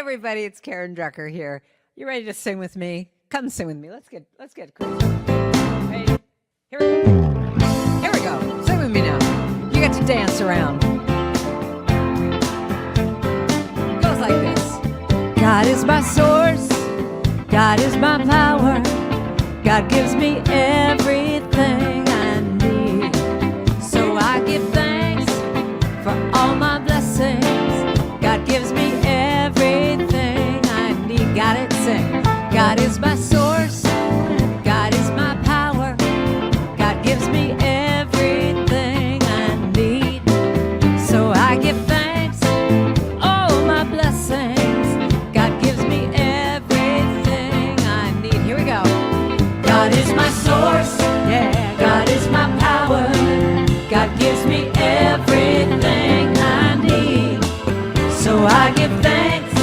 everybody, it's Karen Drucker here. You ready to sing with me? Come sing with me. Let's get crazy. Ready? Here we go. Sing with me now. You get to dance around. Goes like this. God is my source. God is my power. God gives me everything I need. So I give thanks for all my blessings. God gives me everything I need. Got it? Sing. God is my source. God is my power. God gives me everything I need. So I give thanks. Oh, my blessings. God gives me everything I need. Here we go. God is my source. Yeah. God is my power. God gives me everything I need. So I give thanks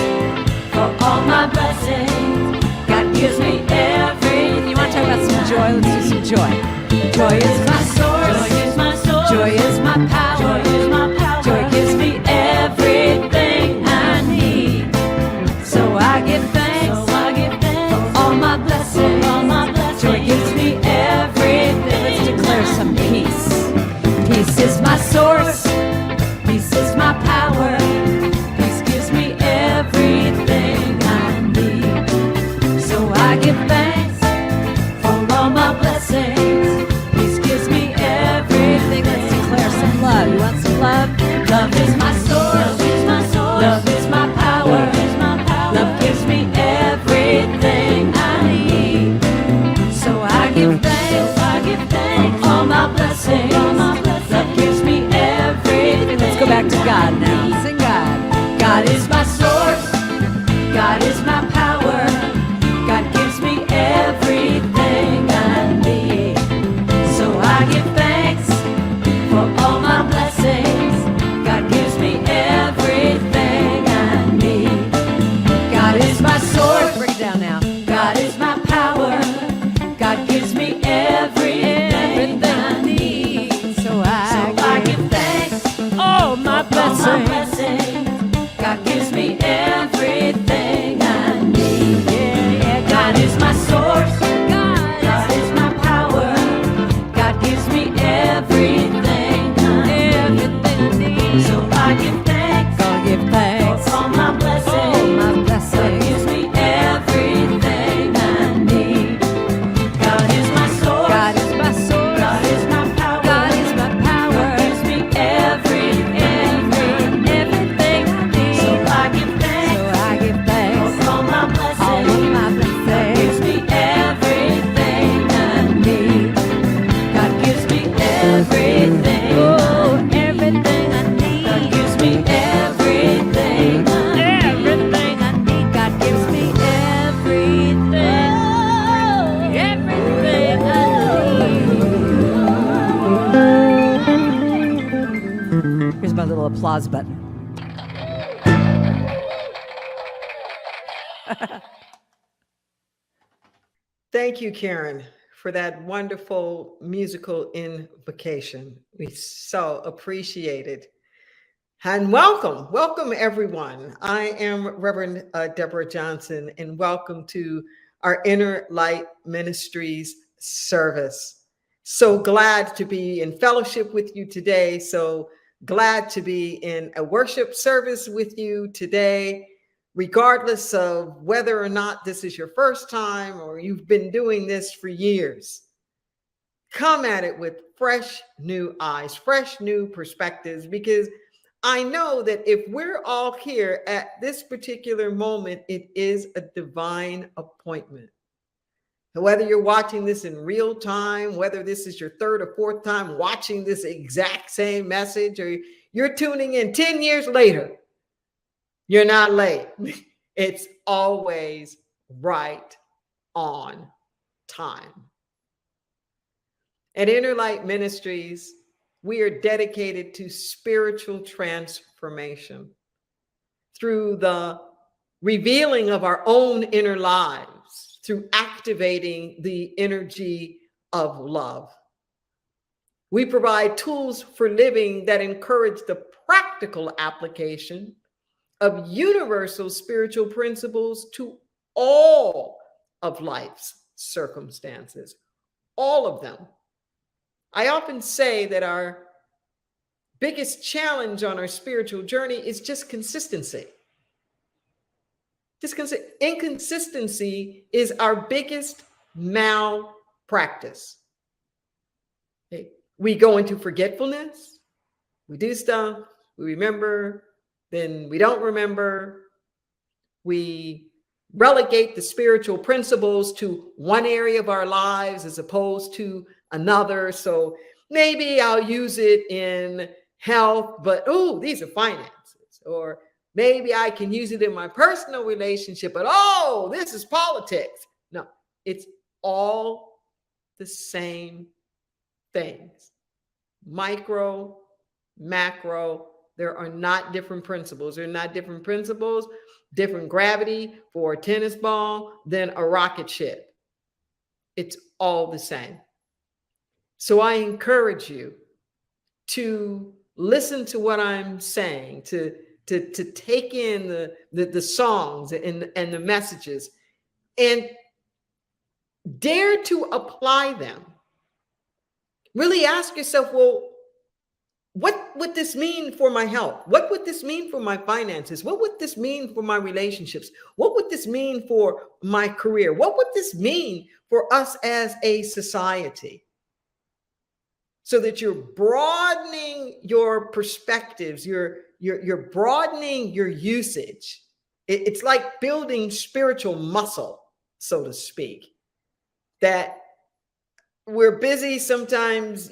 for all my blessings. God gives me everything. You want to talk about some joy? Let's do some joy. Joy is my source. Joy is my source. Joy is my power. Joy is my power. Joy gives me everything I need. So I give thanks. So I give thanks for all my blessings. All my blessings. Joy gives me everything. Let's declare some peace. Peace is my source. Peace is my power. Peace gives me everything I need. So I give thanks for all my blessings. Peace gives me everything. Let's declare some love. You want some love? Love is my source. Love is my source. Love is my power. Love is my power. Love gives me everything I need. So I give thanks. I give thanks for all my blessings. All my blessings. Love gives me everything. Let's go back to God now. Sing God. God is my source. God is my power. God gives me everything I need. So I give thanks for all my blessings. God gives me everything I need. God is my source. Break it down now. God is my power. God gives me everything I need. So I give thanks. Oh, my blessings. God gives me everything I need. Yeah. God is my source. God is my power. God gives me everything I need. So I give thanks. I give thanks for all my blessings. Oh, my blessings. God gives me everything I need. God is my source. God is my source. God is my power. God is my power. God gives me everything I need. So I give thanks. So I give thanks for all my blessings. All of my blessings. God gives me everything I need. God gives me everything. Oh, everything I need. God gives me everything. Everything I need. God gives me everything. Everything I need. Here's my little applause button. Thank you, Karen, for that wonderful musical invocation. We so appreciate it. And welcome everyone. I am Reverend Deborah Johnson, and welcome to our Inner Light Ministries service. So glad to be in fellowship with you today. So glad to be in a worship service with you today, regardless of whether or not this is your first time or you've been doing this for years. Come at it with fresh new eyes, fresh new perspectives, because I know that if we're all here at this particular moment, it is a divine appointment. Whether you're watching this in real time, whether this is your third or fourth time watching this exact same message, or you're tuning in 10 years later, you're not late. It's always right on time. At Inner Light Ministries, we are dedicated to spiritual transformation through the revealing of our own inner lives, through activating the energy of love. We provide tools for living that encourage the practical application of universal spiritual principles to all of life's circumstances, all of them. I often say that our biggest challenge on our spiritual journey is just consistency. Inconsistency is our biggest malpractice. Okay? We go into forgetfulness. We do stuff, we remember, then we don't remember. We relegate the spiritual principles to one area of our lives as opposed to another. So maybe I'll use it in health, but these are finances. Or maybe I can use it in my personal relationship, but this is politics. No, it's all the same things. Micro, macro, there are not different principles. There are not different principles, different gravity for a tennis ball than a rocket ship. It's all the same. So I encourage you to listen to what I'm saying, to take in the songs and the messages and dare to apply them. Really ask yourself, well, what would this mean for my health? What would this mean for my finances? What would this mean for my relationships? What would this mean for my career? What would this mean for us as a society? So that you're broadening your perspectives, you're broadening your usage. It's like building spiritual muscle, so to speak, that we're busy sometimes,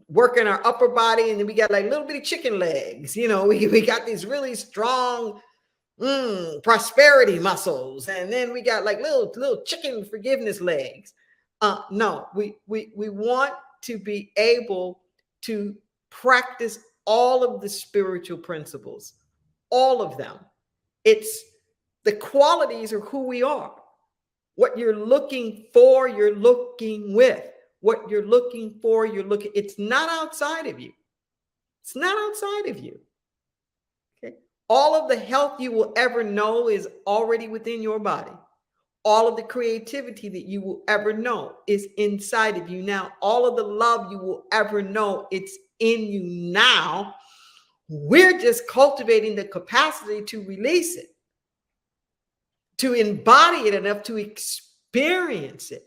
working our upper body, and then we got like little bitty chicken legs. We got these really strong prosperity muscles, and then we got like little chicken forgiveness legs. No, we want to be able to practice all of the spiritual principles, all of them. It's the qualities of who we are. What you're looking for, you're looking with. What you're looking for, it's not outside of you. It's not outside of you. Okay. All of the health you will ever know is already within your body. All of the creativity that you will ever know is inside of you now. All of the love you will ever know, it's in you now. We're just cultivating the capacity to release it, to embody it enough to experience it.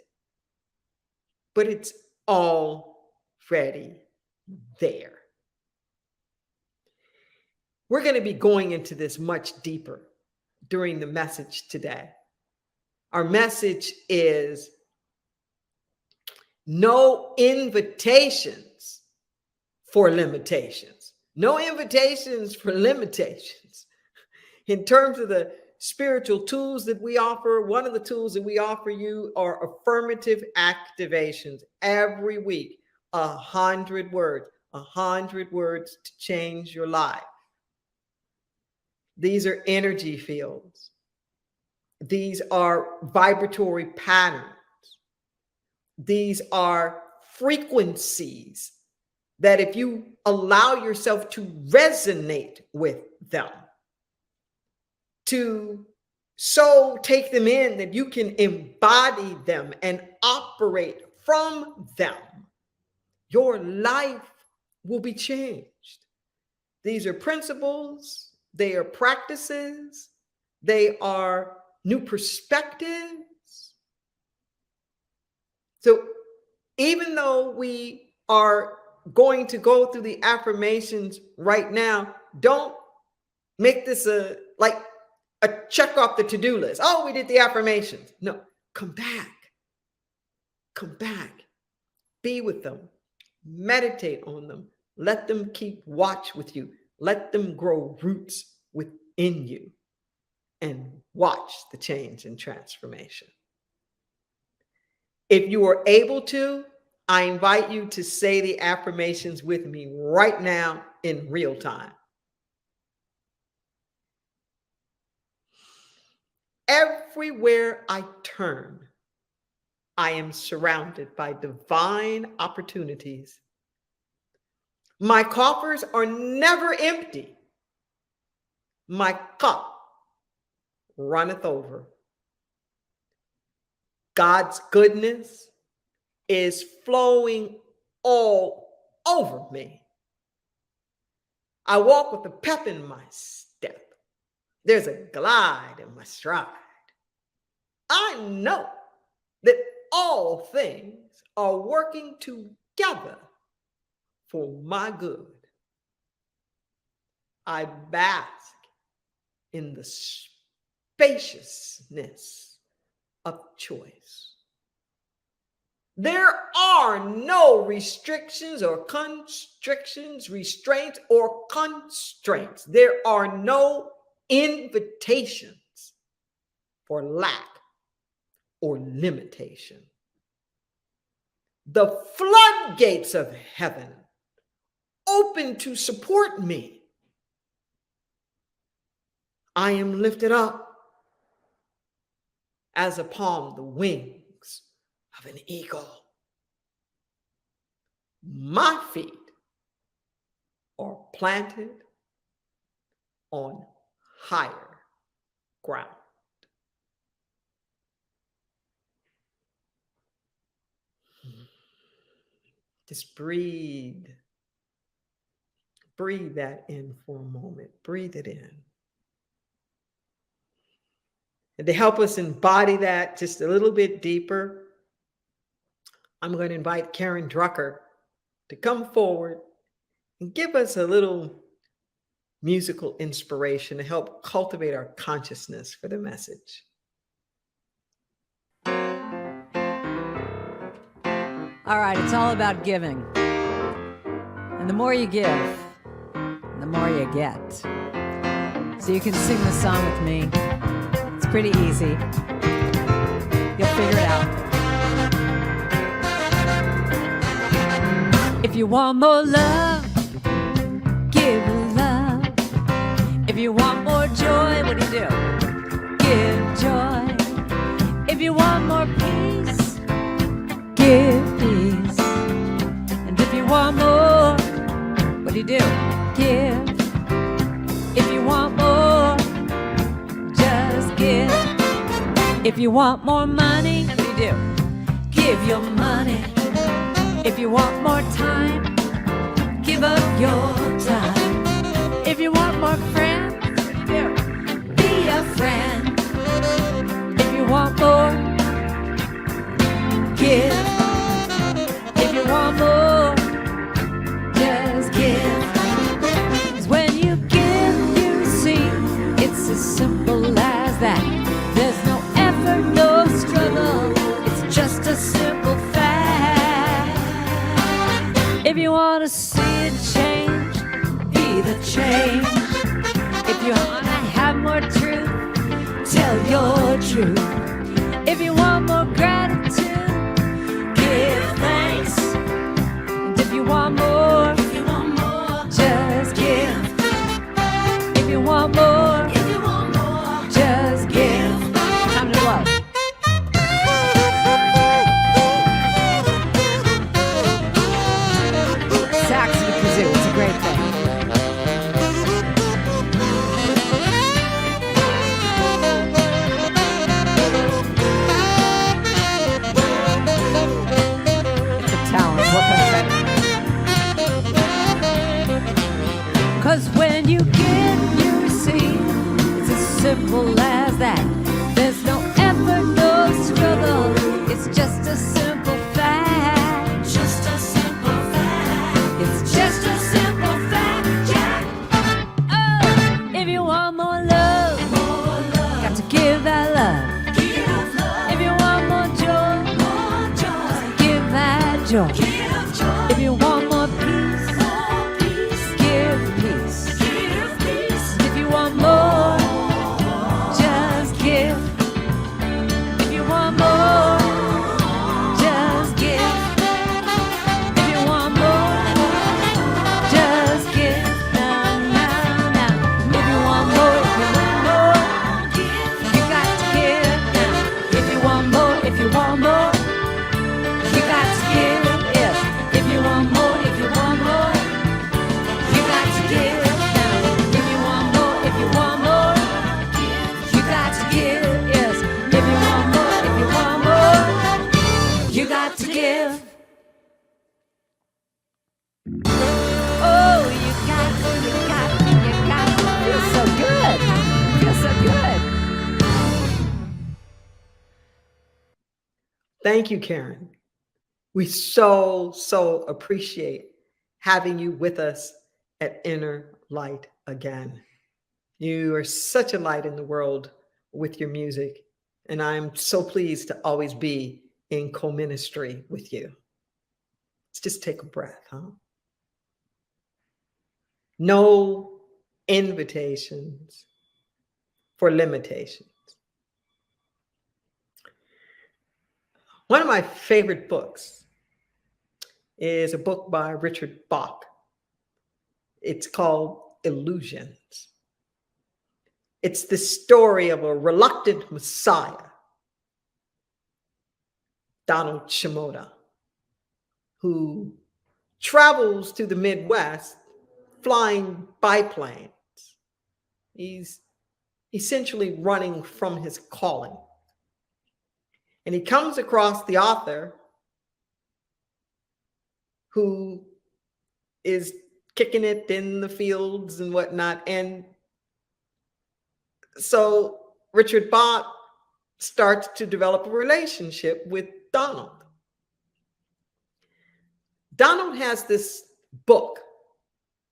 But it's already there. We're going to be going into this much deeper during the message today. Our message is no invitations for limitations. No invitations for limitations. In terms of the spiritual tools that we offer, one of the tools that we offer you are affirmative activations. Every week, 100 words, 100 words to change your life. These are energy fields. These are vibratory patterns. These are frequencies that if you allow yourself to resonate with them, to so take them in that you can embody them and operate from them, your life will be changed. These are principles, they are practices, they are new perspectives. So even though we are going to go through the affirmations right now, don't make this a check off the to-do list. Oh, we did the affirmations. No, come back. Come back. Be with them. Meditate on them. Let them keep watch with you. Let them grow roots within you and watch the change and transformation. If you are able to, I invite you to say the affirmations with me right now in real time. Everywhere I turn, I am surrounded by divine opportunities. My coffers are never empty. my cup runneth over. God's goodness is flowing all over me. I walk with a pep in my step. There's a glide in my stride. I know that all things are working together for my good. I bask in the spaciousness of choice. There are no restrictions or constrictions, restraints or constraints. There are no invitations for lack or limitation. The floodgates of heaven open to support me. I am lifted up as upon the wings of an eagle. My feet are planted on higher ground. Just breathe. Breathe that in for a moment. Breathe it in. And to help us embody that just a little bit deeper, I'm going to invite Karen Drucker to come forward and give us a little musical inspiration to help cultivate our consciousness for the message. All right, it's all about giving. And the more you give, the more you get. So you can sing the song with me. It's pretty easy. You'll figure it out. If you want more love, give love. If you want more joy, what do? Give joy. If you want more peace, give peace. And if you want more, what do? Give. If you want more, just give. If you want more money, what do? Give your money. If you want more time, give up your time. If you want more friends, what do? Be a friend. If you want more, give. If you want more, just give. 'Cause when you give, you see, it's as simple as that. There's no effort, no struggle. It's just a simple fact. If you want to see it change, be the change. If you want to have more truth, tell your truth. If you want more gratitude, give thanks. And if you want more, just give. If you want more, just give. Time to love. Sax and the kazoo, it's a great thing. It's a talent, what can I say? 'Cause when you give, you receive. It's as simple as that. There's no effort, no struggle. It's just a simple fact. Just a simple fact. It's just a simple fact, Jack. Oh, if you want more love, got to give that love. If you want more joy, give that joy. If you want more peace, give peace. If you want more, just give. If you want more, just give. If you want more, just give. Now, now, now. If you want more, you got to give. Now, if you want more, you got to give. Yeah. got to give. Oh, you got, feels so good. Feels so good. Thank you, Karen. We so appreciate having you with us at Inner Light again. You are such a light in the world with your music, and I'm so pleased to always be in co-ministry with you. Let's just take a breath, huh? No invitations for limitations. One of my favorite books is a book by Richard Bach. It's called Illusions. It's the story of a reluctant Messiah, Donald Shimoda, who travels to the Midwest flying biplanes. He's essentially running from his calling. And he comes across the author who is kicking it in the fields and whatnot. And so Richard Bach starts to develop a relationship with Donald. Donald has this book.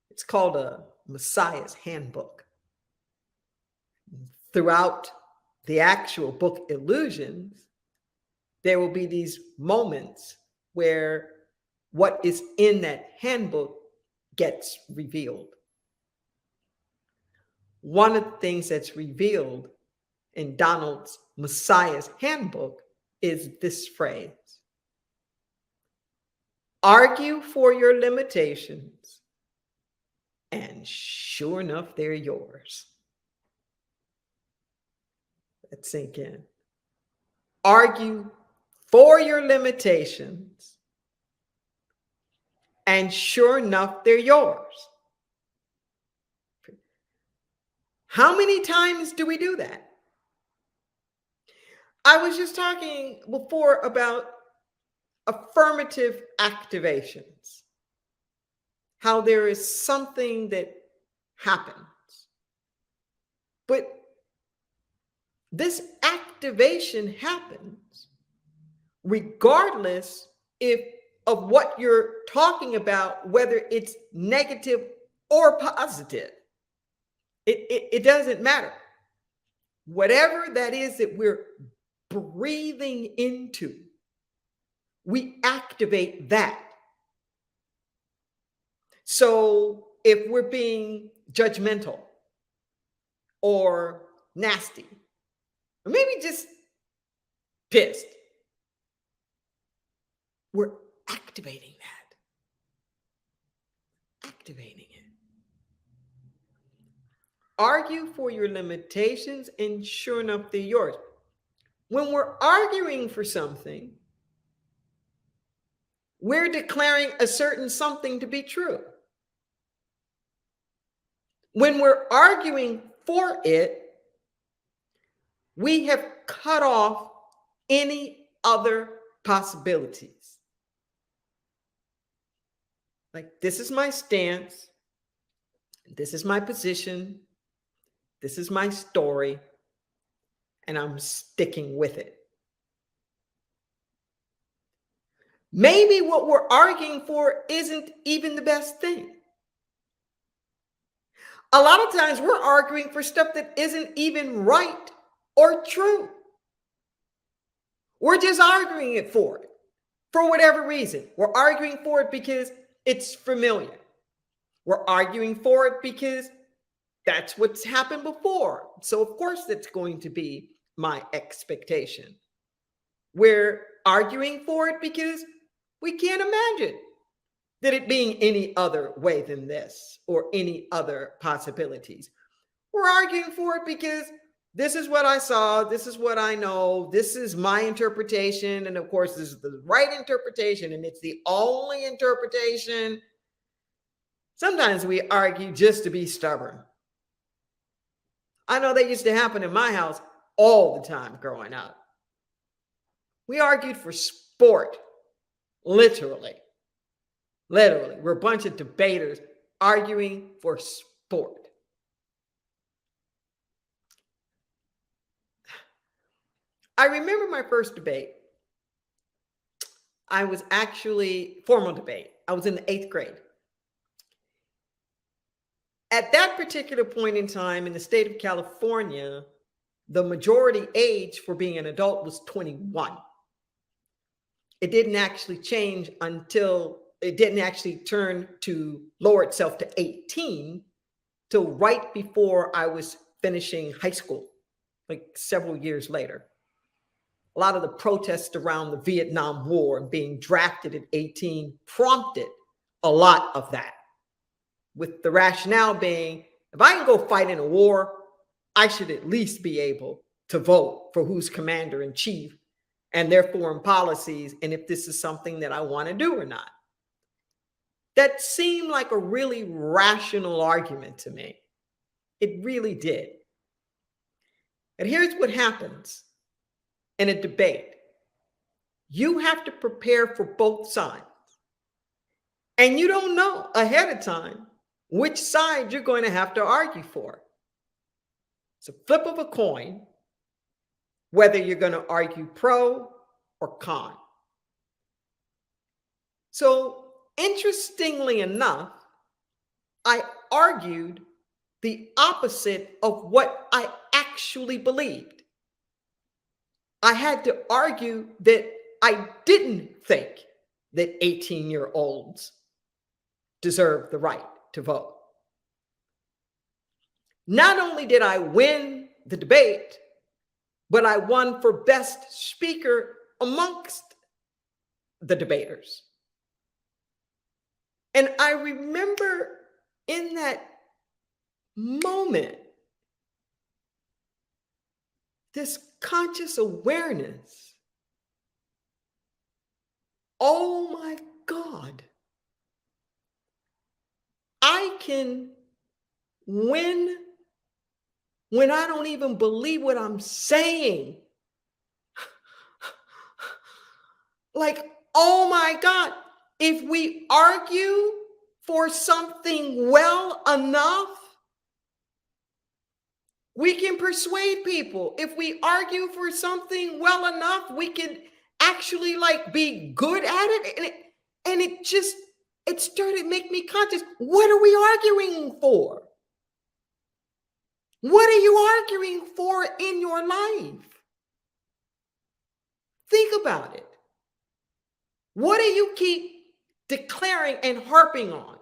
It's called a Messiah's Handbook. Throughout the actual book Illusions, there will be these moments where what is in that handbook gets revealed. One of the things that's revealed in Donald's Messiah's Handbook is this phrase: argue for your limitations, and sure enough, they're yours. Let's sink in. Argue for your limitations, and sure enough, they're yours. How many times do we do that? I was just talking before about affirmative activations, how there is something that happens. But this activation happens regardless of what you're talking about, whether it's negative or positive. It doesn't matter. Whatever that is that we're breathing into, we activate that. So if we're being judgmental or nasty, or maybe just pissed, we're activating that. Activating it. Argue for your limitations, and sure enough, they're yours. When we're arguing for something, we're declaring a certain something to be true. When we're arguing for it, we have cut off any other possibilities. Like, this is my stance, this is my position, this is my story, and I'm sticking with it. Maybe what we're arguing for isn't even the best thing. A lot of times we're arguing for stuff that isn't even right or true. We're just arguing it for whatever reason. We're arguing for it because it's familiar. We're arguing for it because that's what's happened before. So of course that's going to be my expectation. We're arguing for it because we can't imagine that it being any other way than this or any other possibilities. We're arguing for it because this is what I saw, this is what I know, this is my interpretation, and of course this is the right interpretation, and it's the only interpretation. Sometimes we argue just to be stubborn. I know that used to happen in my house all the time growing up. We argued for sport Literally. Literally. We're a bunch of debaters arguing for sport. I remember my first debate. I was actually formal debate. I was in the 8th grade. At that particular point in time in the state of California, the majority age for being an adult was 21. It didn't actually change until it didn't actually turn to lower itself to 18 till right before I was finishing high school, like several years later. A lot of the protests around the Vietnam War and being drafted at 18 prompted a lot of that, with the rationale being, if I can go fight in a war, I should at least be able to vote for who's commander in chief and their foreign policies, and if this is something that I want to do or not. That seemed like a really rational argument to me. It really did. And here's what happens in a debate. You have to prepare for both sides. And you don't know ahead of time which side you're going to have to argue for. It's a flip of a coin, whether you're going to argue pro or con. So, interestingly enough, I argued the opposite of what I actually believed. I had to argue that I didn't think that 18-year-olds deserve the right to vote. Not only did I win the debate, but I won for best speaker amongst the debaters. And I remember in that moment, this conscious awareness. Oh my God. I can win when I don't even believe what I'm saying. Like, oh my God, if we argue for something well enough, we can persuade people. If we argue for something well enough, we can actually like be good at it. And it started to make me conscious. What are we arguing for? What are you arguing for in your life? Think about it. What do you keep declaring and harping on?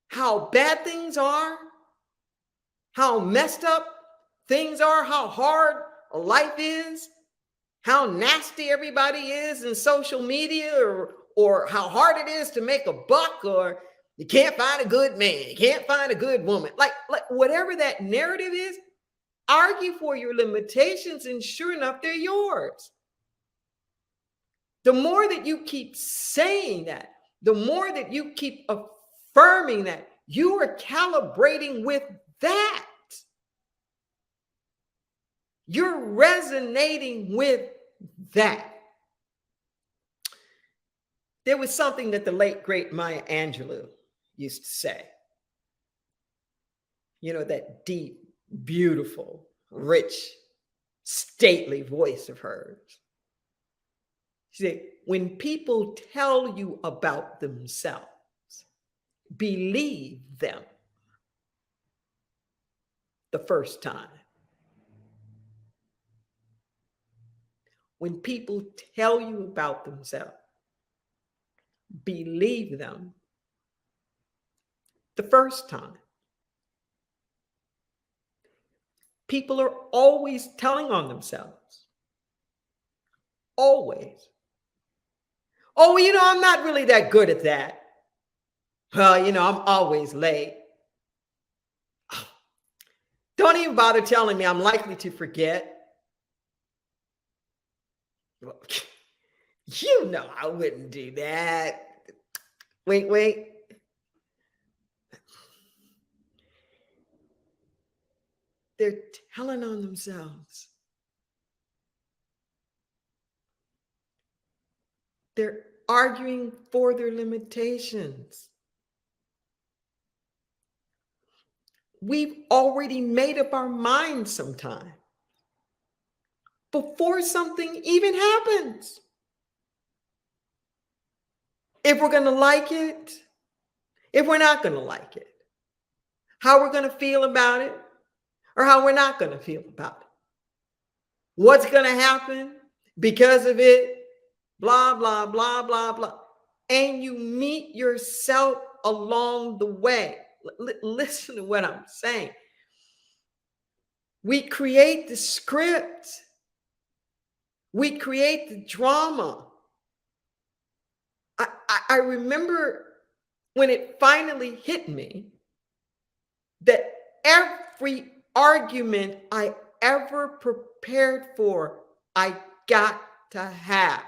How bad things are? How messed up things are? How hard life is? How nasty everybody is in social media, or how hard it is to make a buck, or you can't find a good man, you can't find a good woman. Like whatever that narrative is, argue for your limitations, and sure enough, they're yours. The more that you keep saying that, the more that you keep affirming that, you are calibrating with that. You're resonating with that. There was something that the late, great Maya Angelou used to say. You know, that deep, beautiful, rich, stately voice of hers. She said, when people tell you about themselves, believe them the first time. When people tell you about themselves, believe them the first time. People are always telling on themselves. Always. Oh, you know, I'm not really that good at that. Well, you know, I'm always late. Don't even bother telling me I'm likely to forget. You know, I wouldn't do that. Wait. They're telling on themselves. They're arguing for their limitations. We've already made up our minds sometime before something even happens. If we're going to like it, if we're not going to like it, how we're going to feel about it, or how we're not going to feel about it, what's going to happen because of it, blah, blah, blah, blah, blah. And you meet yourself along the way. Listen to what I'm saying. We create the script. We create the drama. I remember when it finally hit me that every argument I ever prepared for, I got to have.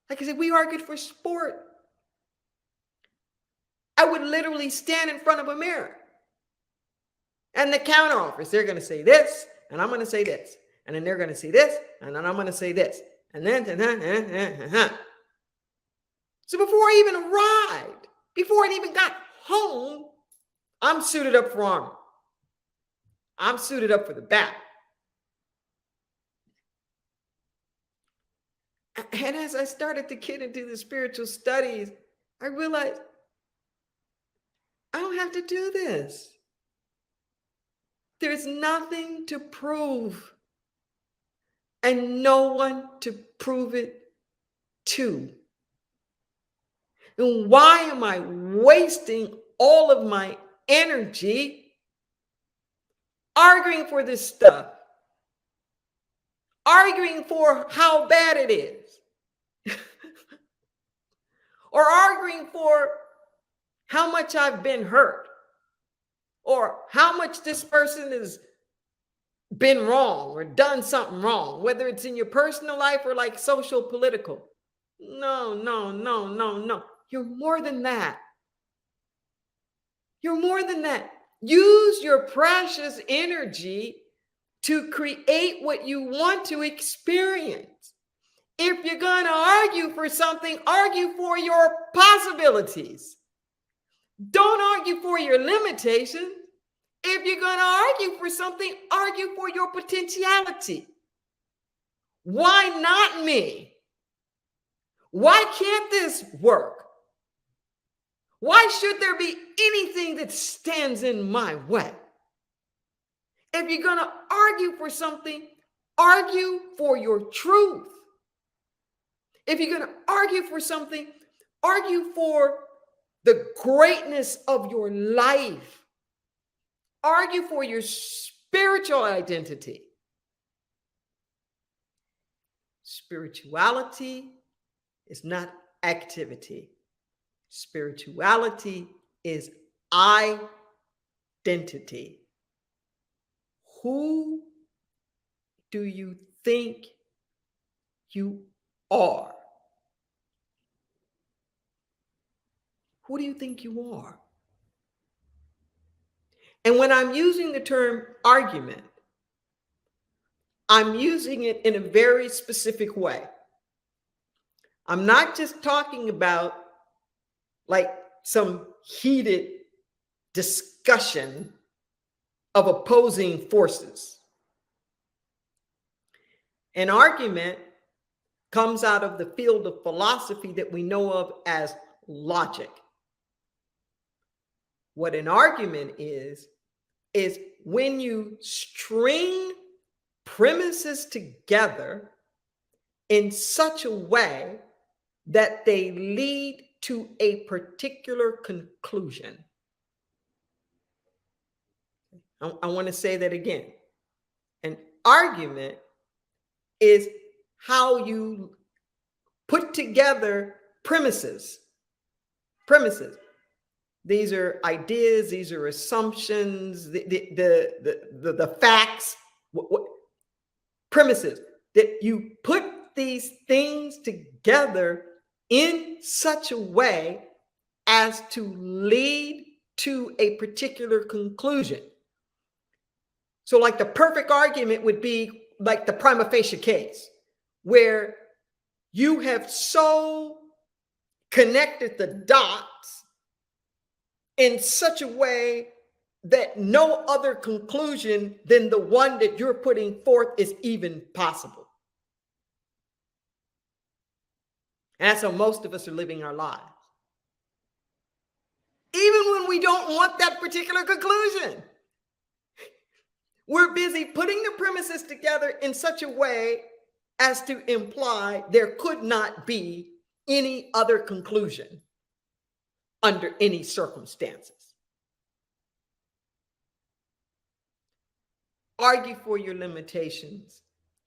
Like I said, we argued for sport. I would literally stand in front of a mirror. And the counteroffers, they're going to say this, and I'm going to say this. And then they're going to say this, and then I'm going to say this. And then, So before I even arrived, before I even got home, I'm suited up for armor. I'm suited up for the battle. And as I started to get into the spiritual studies, I realized I don't have to do this. There's nothing to prove and no one to prove it to. And why am I wasting all of my energy arguing for this stuff? Arguing for how bad it is. Or arguing for how much I've been hurt. Or how much this person has been wrong or done something wrong, whether it's in your personal life or like social, political. No. You're more than that. You're more than that. Use your precious energy to create what you want to experience. If you're going to argue for something, argue for your possibilities. Don't argue for your limitations. If you're going to argue for something, argue for your potentiality. Why not me? Why can't this work? Why should there be anything that stands in my way? If you're going to argue for something, argue for your truth. If you're going to argue for something, argue for the greatness of your life. Argue for your spiritual identity. Spirituality is not activity. Spirituality is identity. Who do you think you are? Who do you think you are? And when I'm using the term argument, I'm using it in a very specific way. I'm not just talking about like some heated discussion of opposing forces. An argument comes out of the field of philosophy that we know of as logic. What an argument is when you string premises together in such a way that they lead to a particular conclusion. I want to say that again. An argument is how you put together premises. These are ideas, these are assumptions, the facts, premises, that you put these things together in such a way as to lead to a particular conclusion. So like the perfect argument would be like the prima facie case. where you have so connected the dots in such a way that no other conclusion than the one that you're putting forth is even possible. And that's how most of us are living our lives. Even when we don't want that particular conclusion, we're busy putting the premises together in such a way as to imply there could not be any other conclusion under any circumstances. Argue for your limitations,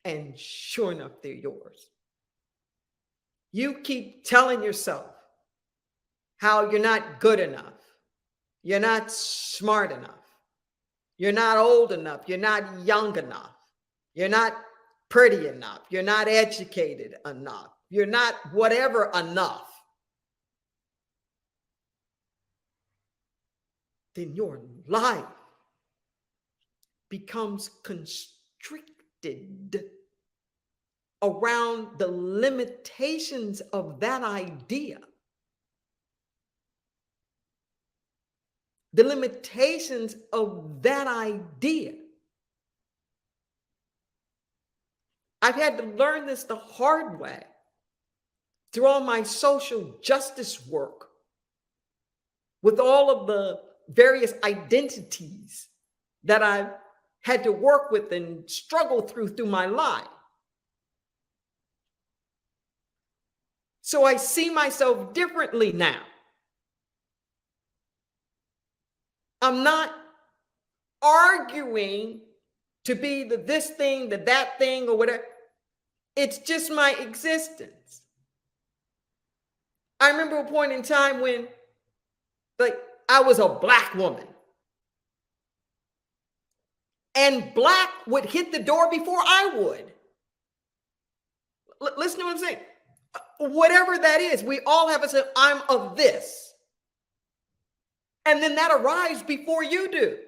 and sure enough, they're yours. You keep telling yourself how you're not good enough, you're not smart enough, you're not old enough, you're not young enough, you're not pretty enough, you're not educated enough, you're not whatever enough. Then your life becomes constricted around the limitations of that idea. The limitations of that idea. I've had to learn this the hard way through all my social justice work, with all of the various identities that I've had to work with and struggle through my life. So I see myself differently now. I'm not arguing to be the this thing, the that thing, or whatever. It's just my existence. I remember a point in time when, like, I was a Black woman. And Black would hit the door before I would. Listen to what I'm saying. Whatever that is, we all have a sense, I'm of this. And then that arrives before you do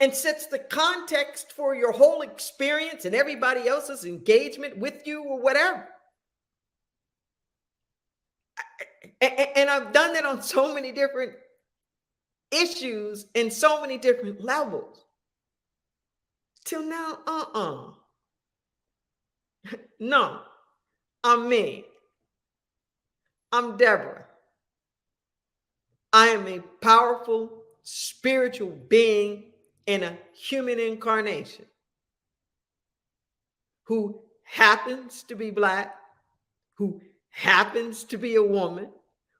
and sets the context for your whole experience and everybody else's engagement with you or whatever. And I've done that on so many different issues in so many different levels. Till now, no, I'm me. I'm Deborah. I am a powerful spiritual being in a human incarnation who happens to be Black, who happens to be a woman,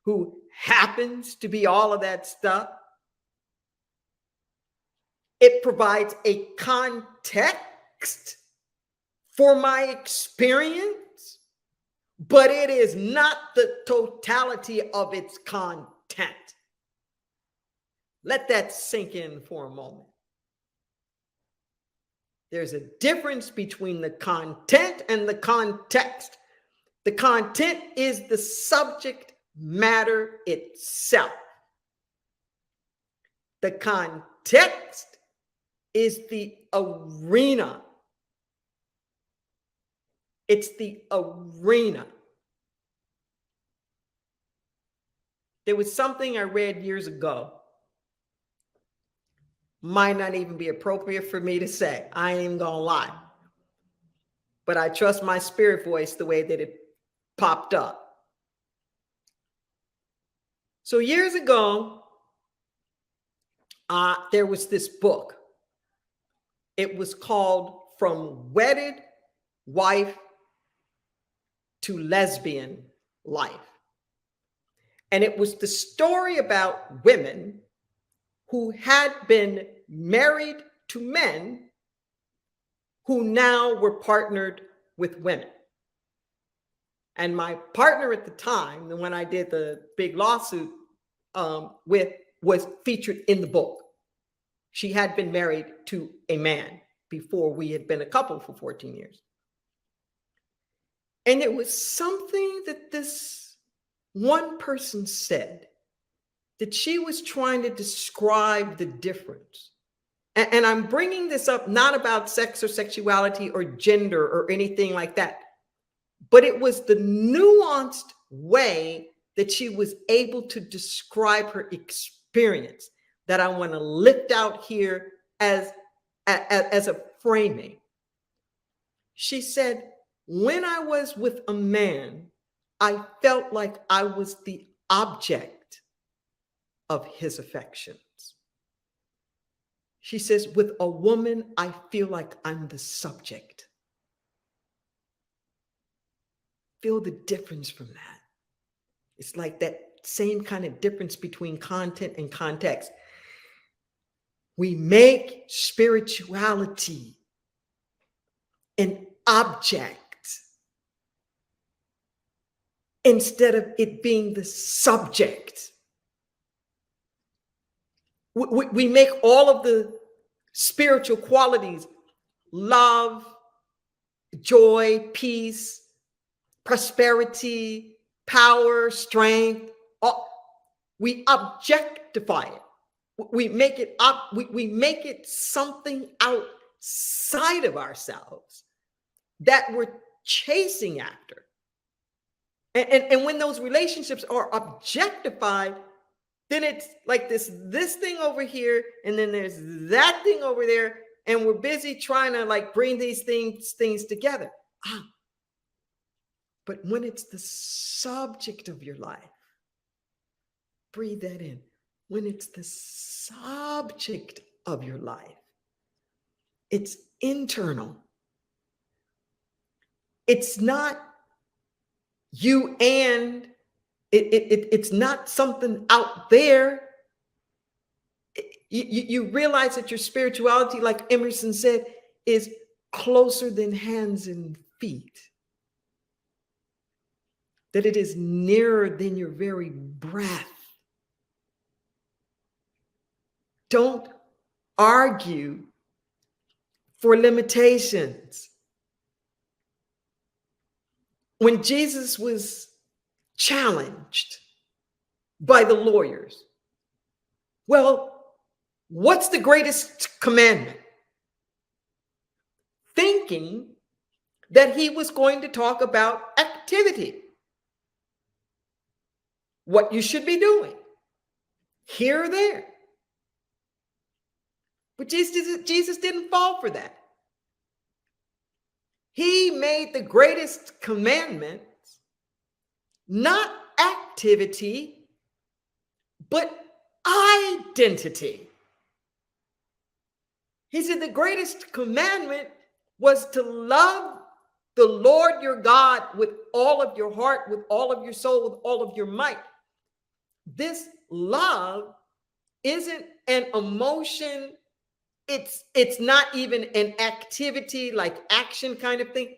who happens to be all of that stuff. It provides a context for my experience, but it is not the totality of its content. Let that sink in for a moment. There's a difference between the content and the context. The content is the subject matter itself. The context is the arena. It's the arena. There was something I read years ago. Might not even be appropriate for me to say. I ain't even gonna lie. But I trust my spirit voice the way that it popped up. So years ago, there was this book. It was called From Wedded Wife to Lesbian Life. And it was the story about women who had been married to men who now were partnered with women. And my partner at the time, the one I did the big lawsuit with, was featured in the book. She had been married to a man before we had been a couple for 14 years. And it was something that this one person said, that she was trying to describe the difference. And I'm bringing this up not about sex or sexuality or gender or anything like that. but it was the nuanced way that she was able to describe her experience that I want to lift out here as a framing. She said, when I was with a man, I felt like I was the object of his affections. She says, with a woman, I feel like I'm the subject. Feel the difference from that. It's like that same kind of difference between content and context. We make spirituality an object instead of it being the subject. We make all of the spiritual qualities, love, joy, peace, prosperity, power, strength, we objectify it. We make it up, we make it something outside of ourselves that we're chasing after. And when those relationships are objectified, then it's like this thing over here, and then there's that thing over there, and we're busy trying to like bring these things together. But when it's the subject of your life, breathe that in. When it's the subject of your life, it's internal. It's not you and it's not something out there. You realize that your spirituality, like Emerson said, is closer than hands and feet. That it is nearer than your very breath. Don't argue for limitations. When Jesus was challenged by the lawyers, well, what's the greatest commandment? Thinking that he was going to talk about activity, what you should be doing here or there. But Jesus didn't fall for that. He made the greatest commandments not activity, but identity. He said the greatest commandment was to love the Lord your God with all of your heart, with all of your soul, with all of your might. This love isn't an emotion. It's not even an activity like action kind of thing.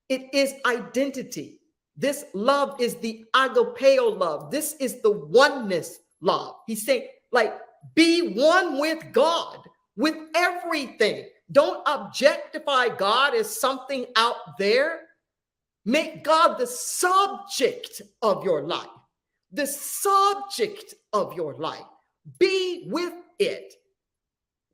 It is identity. This love is the agapeo love. This is the oneness love. He's saying, like, be one with God, with everything. Don't objectify God as something out there. Make God the subject of your life. The subject of your life. Be with it.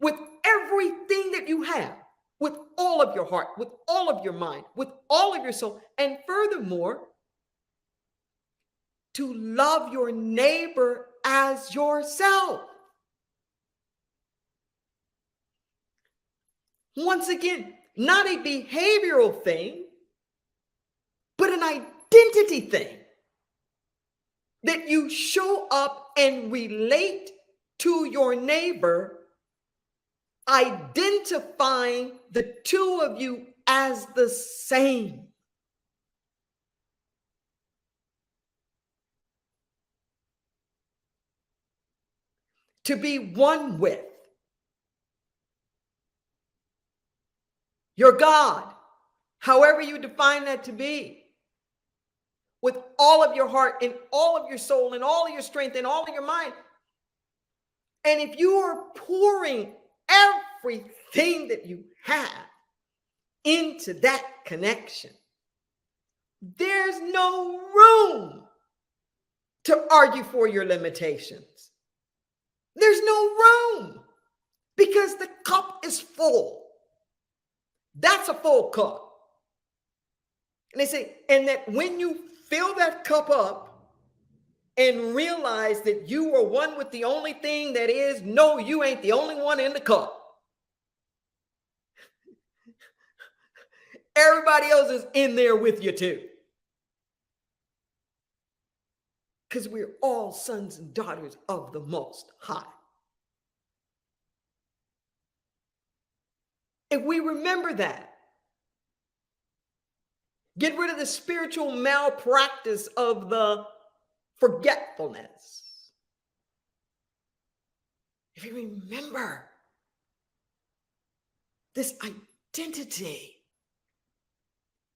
With everything that you have, with all of your heart, with all of your mind, with all of your soul. And furthermore, to love your neighbor as yourself. Once again, not a behavioral thing, but an identity thing. That you show up and relate to your neighbor, identifying the two of you as the same. To be one with your God, however you define that to be, with all of your heart and all of your soul and all of your strength and all of your mind. And if you are pouring everything that you have into that connection, there's no room to argue for your limitations. There's no room because the cup is full. That's a full cup. And they say, and that when you fill that cup up and realize that you are one with the only thing that is, no, you ain't the only one in the cup. Everybody else is in there with you too. Because we're all sons and daughters of the Most High. If we remember that, get rid of the spiritual malpractice of the forgetfulness. If you remember this identity,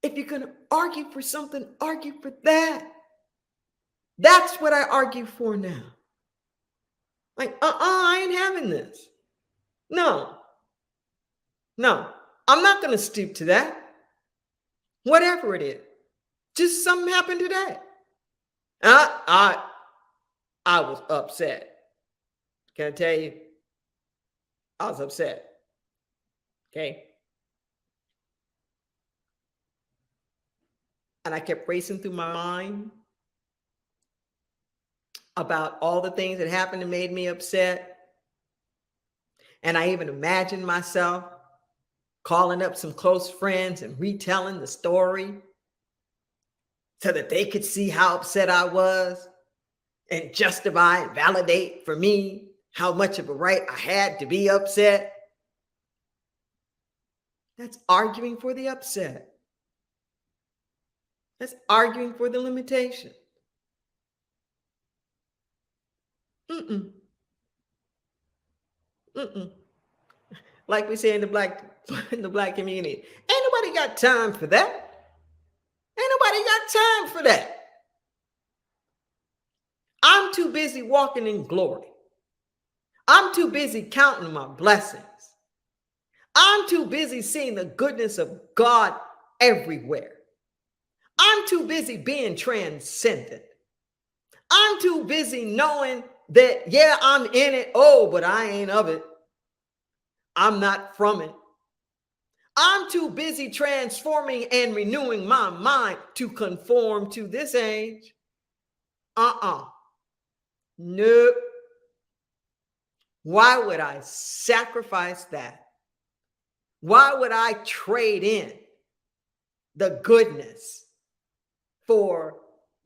if you're going to argue for something, argue for that. That's what I argue for now. Like, I ain't having this. No, I'm not going to stoop to that. Whatever it is, just something happened today. I was upset. Can I tell you? I was upset. Okay. And I kept racing through my mind about all the things that happened and made me upset. And I even imagined myself calling up some close friends and retelling the story so that they could see how upset I was and justify and validate for me how much of a right I had to be upset. That's arguing for the upset. That's arguing for the limitation. Like we say in the black community, ain't nobody got time for that. Ain't nobody got time for that. I'm too busy walking in glory. I'm too busy counting my blessings. I'm too busy seeing the goodness of God everywhere. I'm too busy being transcendent. I'm too busy knowing that, yeah, I'm in it. Oh, but I ain't of it. I'm not from it. I'm too busy transforming and renewing my mind to conform to this age. Nope. Why would I sacrifice that? Why would I trade in the goodness for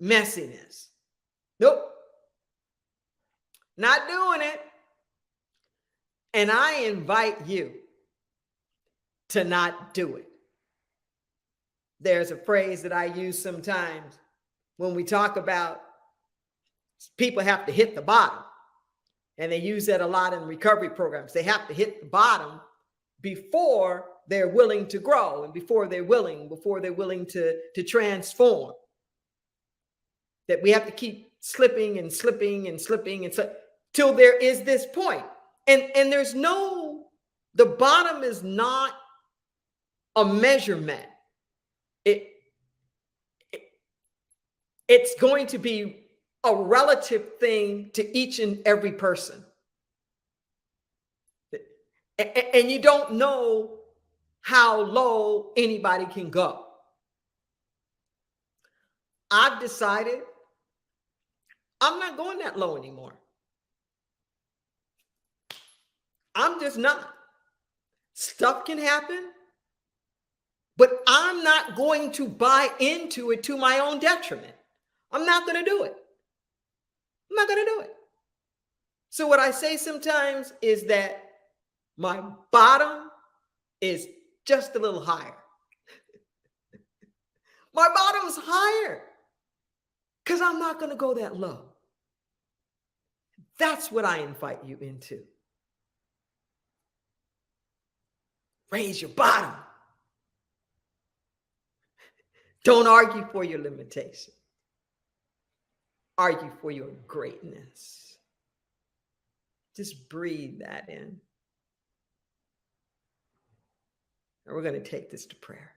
messiness? Nope. Not doing it. And I invite you to not do it. There's a phrase that I use sometimes when we talk about people have to hit the bottom. And they use that a lot in recovery programs. They have to hit the bottom before they're willing to grow and before they're willing to transform. That we have to keep slipping and slipping and slipping and till there is this point. And there's no, the bottom is not a measurement. It's going to be a relative thing to each and every person. And you don't know how low anybody can go. I've decided I'm not going that low anymore. I'm just not. Stuff can happen, but I'm not going to buy into it to my own detriment. I'm not going to do it. I'm not going to do it. So what I say sometimes is that my bottom is just a little higher. My bottom's higher because I'm not going to go that low. That's what I invite you into. Raise your bottom. Don't argue for your limitation. Argue for your greatness. Just breathe that in. And we're going to take this to prayer.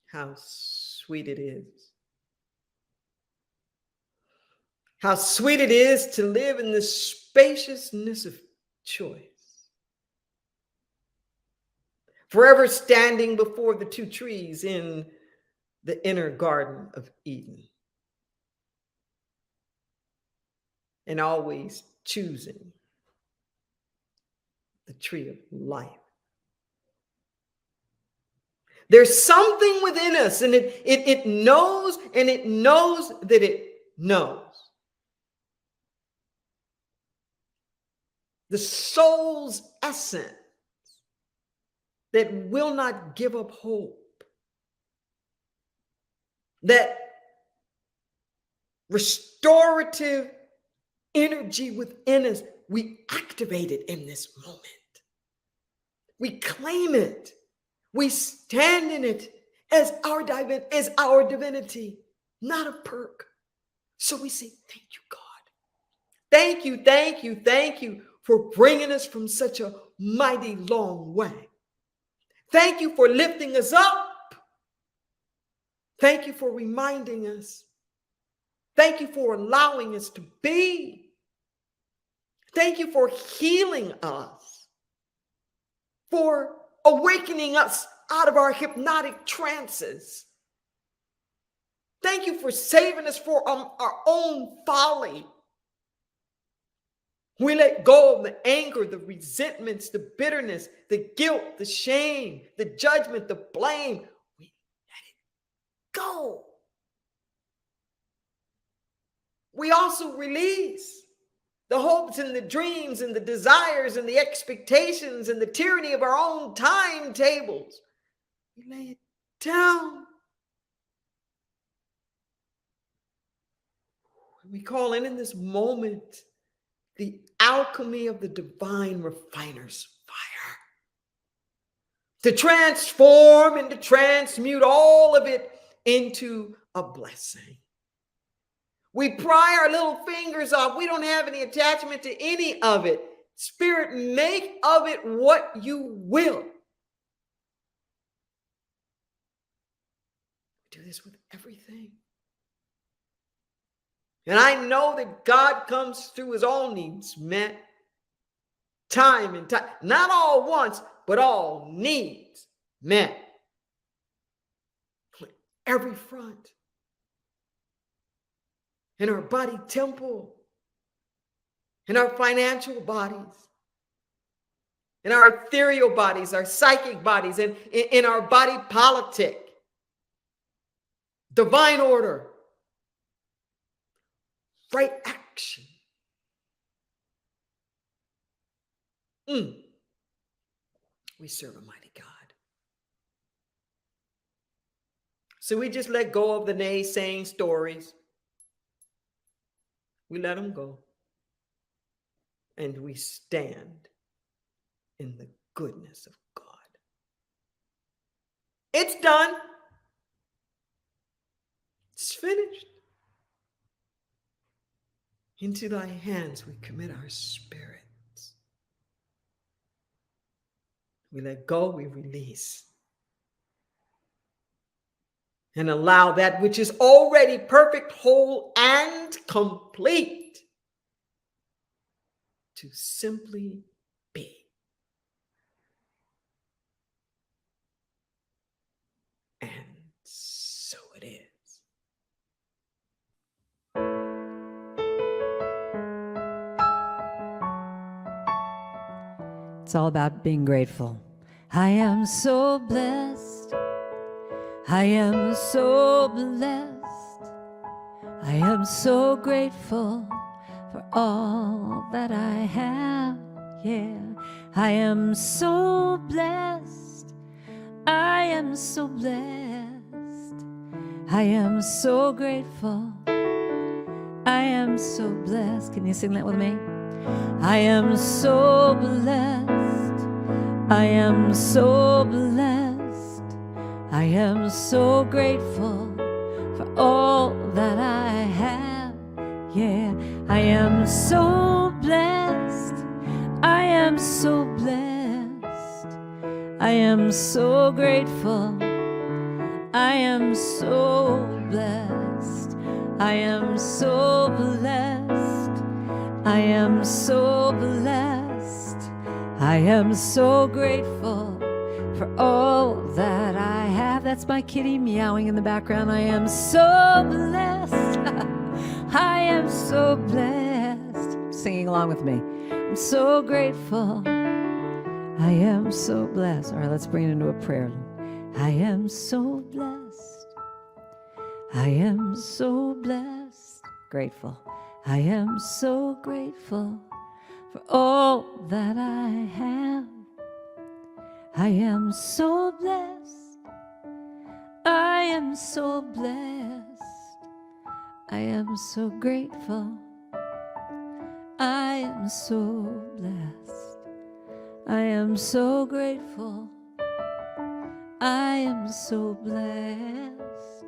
How sweet it is. How sweet it is to live in the spaciousness of choice. Forever standing before the two trees in the inner Garden of Eden. And always choosing the tree of life. There's something within us, and it knows, and it knows that it knows. The soul's essence that will not give up hope. That restorative energy within us, we activate it in this moment. We claim it. We stand in it as our divinity, not a perk. So we say, thank you, God. Thank you, thank you, thank you for bringing us from such a mighty long way. Thank you for lifting us up. Thank you for reminding us. Thank you for allowing us to be. Thank you for healing us, for awakening us out of our hypnotic trances. Thank you for saving us from our own folly. We let go of the anger, the resentments, the bitterness, the guilt, the shame, the judgment, the blame. We let it go. We also release the hopes and the dreams and the desires and the expectations and the tyranny of our own timetables. We lay it down. We call in this moment the alchemy of the divine refiner's fire to transform and to transmute all of it into a blessing. We pry our little fingers off. We don't have any attachment to any of it. Spirit, make of it what you will. We do this with everything. And I know that God comes through his own needs met time and time. Not all once, but all needs met. On every front. In our body temple, in our financial bodies, in our ethereal bodies, our psychic bodies, and in our body politic, divine order, right action. We serve a mighty God. So we just let go of the naysaying stories. We let them go. And we stand in the goodness of God. It's done. It's finished. Into thy hands we commit our spirits. We let go, we release. And allow that which is already perfect, whole, and complete to simply be. And so it is. It's all about being grateful. I am so blessed. I am so blessed. I am so grateful for all that I have. Yeah, I am so blessed. I am so blessed. I am so grateful. I am so blessed. Can you sing that with me? I am so blessed. I am so blessed. I am so grateful for all that I have. Yeah, I am so blessed. I am so blessed. I am so grateful. I am so blessed. I am so blessed. I am so blessed. I am so grateful for all that I have. That's my kitty meowing in the background. I am so blessed. I am so blessed. Singing along with me. I'm so grateful. I am so blessed. All right, let's bring it into a prayer. I am so blessed. I am so blessed. Grateful. I am so grateful for all that I have. I am so blessed. I am so blessed. I am so grateful. I am so blessed. I am so grateful. I am so blessed.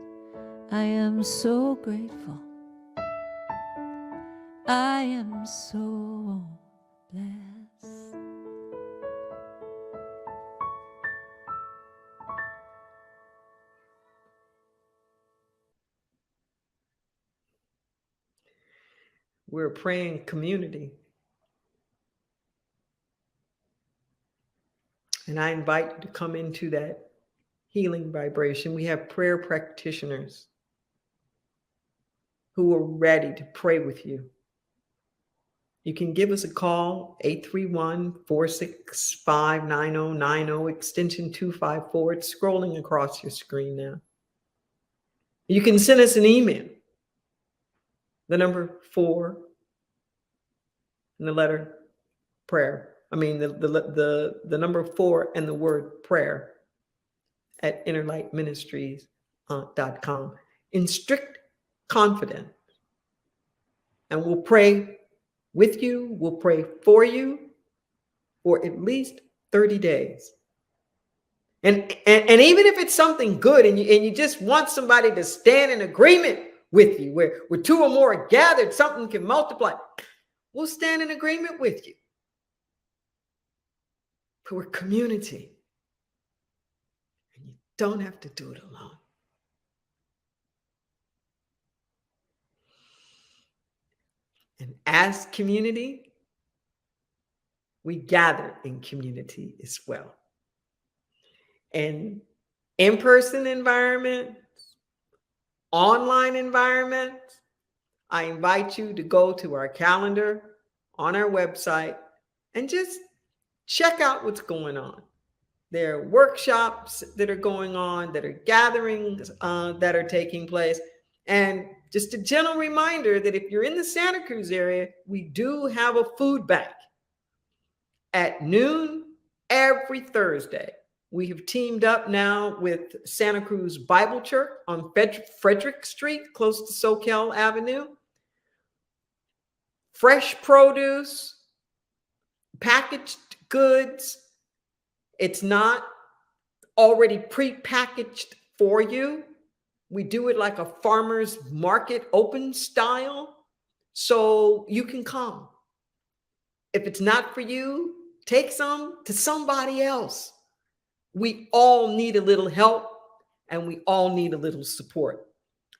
I am so grateful. I am so blessed. We're praying community. And I invite you to come into that healing vibration. We have prayer practitioners who are ready to pray with you. You can give us a call, 831-465-9090, extension 254. It's scrolling across your screen now. You can send us an email, the number 4 and the letter prayer. I mean, the number 4 and the word prayer at innerlightministries.com in strict confidence. And we'll pray with you. We'll pray for you for at least 30 days. And even if it's something good and you just want somebody to stand in agreement with you, where 2 or more are gathered, something can multiply, we'll stand in agreement with you. But we're community. And you don't have to do it alone. And as community, we gather in community as well. And in-person environments, online environments, I invite you to go to our calendar on our website and just check out what's going on. There are workshops that are going on, that are gatherings that are taking place. And just a gentle reminder that if you're in the Santa Cruz area, we do have a food bank at noon every Thursday. We have teamed up now with Santa Cruz Bible Church on Frederick Street, close to Soquel Avenue. Fresh produce, packaged goods. It's not already pre-packaged for you. We do it like a farmer's market open style, so you can come. If it's not for you, take some to somebody else. We all need a little help and we all need a little support.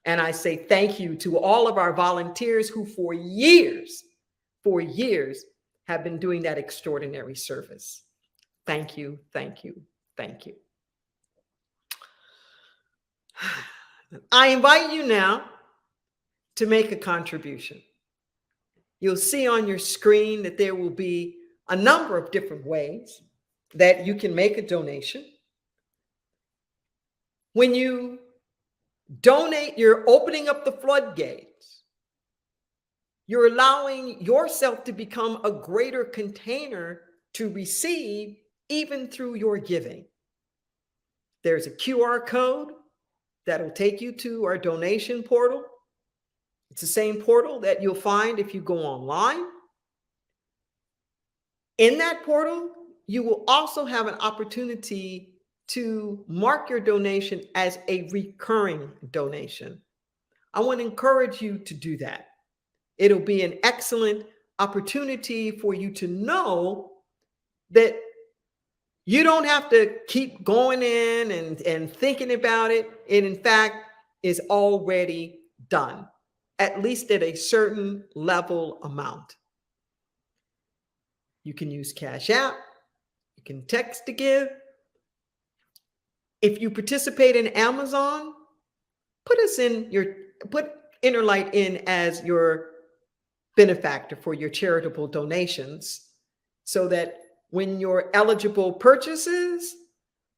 And I say thank you to all of our volunteers who for years have been doing that extraordinary service. Thank you, thank you, thank you. I invite you now to make a contribution. You'll see on your screen that there will be a number of different ways that you can make a donation. When you donate, you're opening up the floodgates. You're allowing yourself to become a greater container to receive even through your giving. There's a QR code that'll take you to our donation portal. It's the same portal that you'll find if you go online. In that portal, you will also have an opportunity to mark your donation as a recurring donation. I want to encourage you to do that. It'll be an excellent opportunity for you to know that you don't have to keep going in and thinking about it. It, in fact, is already done, at least at a certain level amount. You can use Cash App. You can text to give. If you participate in Amazon, put Innerlight in as your benefactor for your charitable donations, so that when your eligible purchases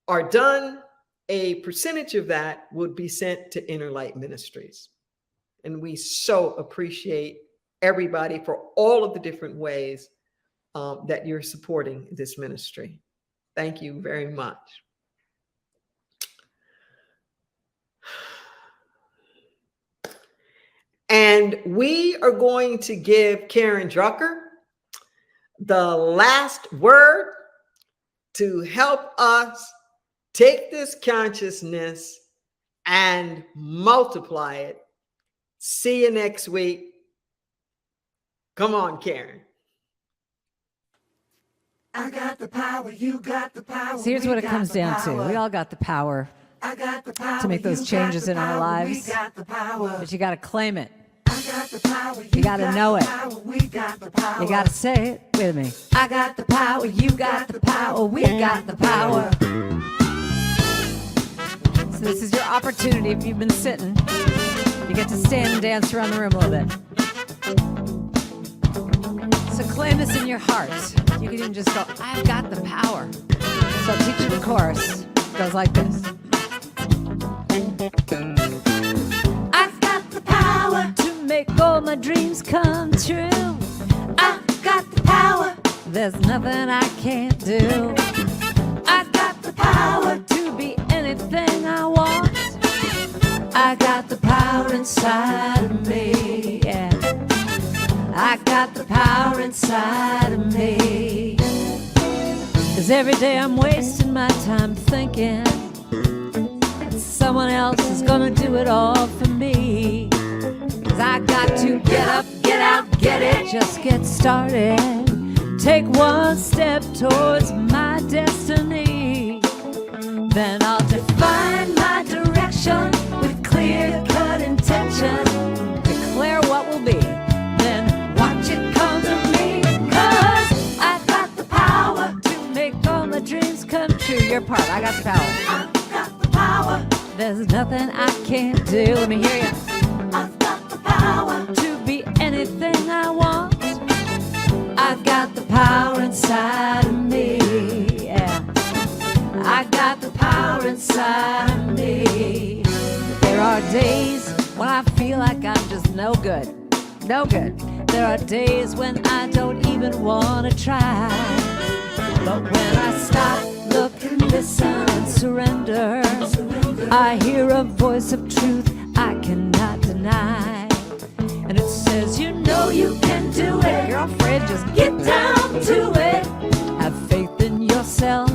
are done, a percentage of that would be sent to Innerlight Ministries. And we so appreciate everybody for all of the different ways that you're supporting this ministry. Thank you very much. And we are going to give Karen Drucker the last word to help us take this consciousness and multiply it. See you next week. Come on, Karen. I got the power, you got the power. So here's what it comes down to. We all got the power I got the power to make those changes in our lives, we got the power. but you got to claim it. I got the power, You got to know it. we got the power. You got to say it with me. I got the power, you got the power, we got the power. So this is your opportunity. If you've been sitting, you get to stand and dance around the room a little bit. So claim this in your heart. You can even just go, I've got the power. So I'll teach you the chorus. It goes like this. I've got the power to make all my dreams come true. I've got the power. There's nothing I can't do. I've got the power to be anything I want. I got the power inside of me, yeah. I got the power inside of me. 'Cause every day I'm wasting my time thinking someone else is gonna do it all for me. 'Cause I got to get up, get out, get it, just get started. Take one step towards my destiny. Then I'll define my direction with clear-cut intention. Declare what will be, then watch it come to me. 'Cause I got the power to make all my dreams come true. Your part, I got the power. I've got the power. There's nothing I can't do. Let me hear you. I've got the power To be anything I want. I've got the power inside of me. Yeah. I got the power inside of me. There are days when I feel like I'm just no good. No good. There are days when I don't even want to try. But when I stop, look, listen, and surrender, I hear a voice of truth I cannot deny. And it says, you know you can do it. Girlfriend, just get down to it. Have faith in yourself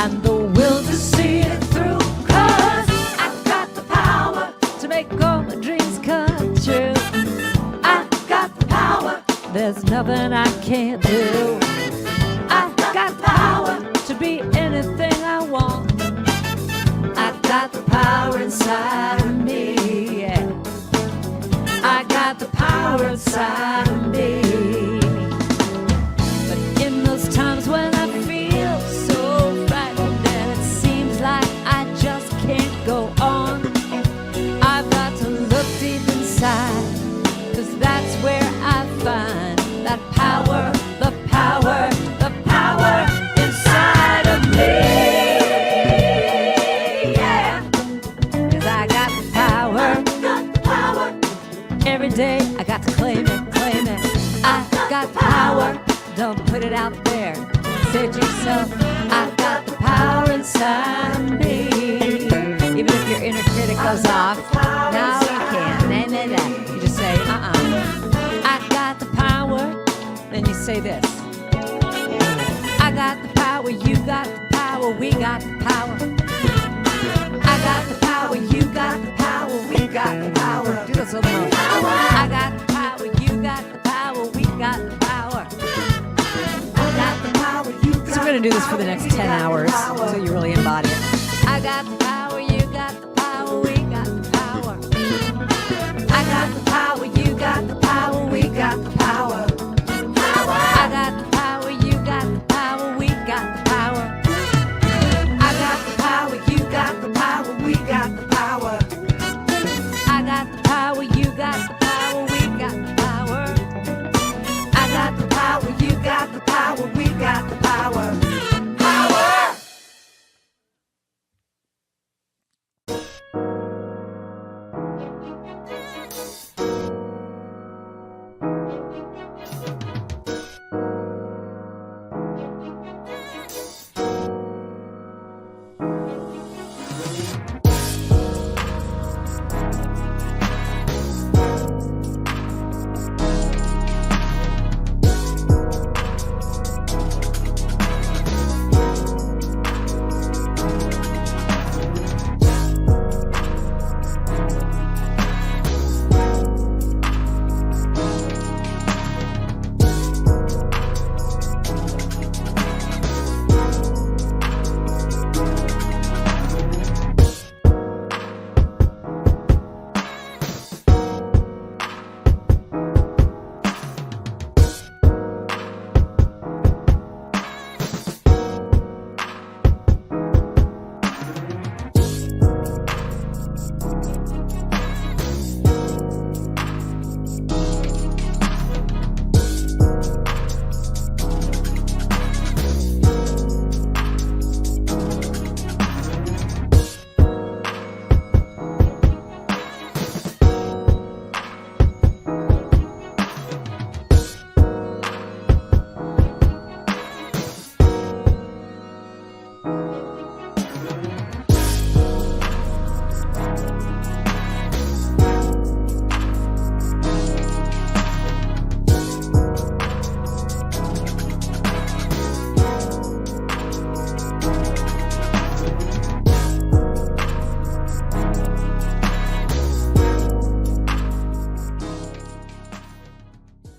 and the will to see it through. 'Cause I've got the power to make all my dreams come true. I've got the power. There's nothing I can't do. I've got the power to be anything I want. I've got the power inside of me, yeah. I got the power inside of me. But in those times when I feel so frightened and it seems like I just can't go on, I've got to look deep inside, 'cause that's where I find that power, the power, the power inside of me. Yeah. 'Cause I got the power. got the power. Every day I got to claim it, claim it. I got the power. Don't put it out there. Say it to yourself. I got the power inside of me. Even if your inner critic goes off, no, you can't. Nah, nah, nah. You just say, I got the power. Then you say this. I got the power. You got the power. We got the power. I got the power. You got the power. We got the power. Do this a little more. I got the power. You got the power. We got the power. I got the power, you got So we're going to do this for the next 10 hours until you really embody it. I got the power. You got the power. We got the power. I got the power. You got the power. We got the power. I got the power. You got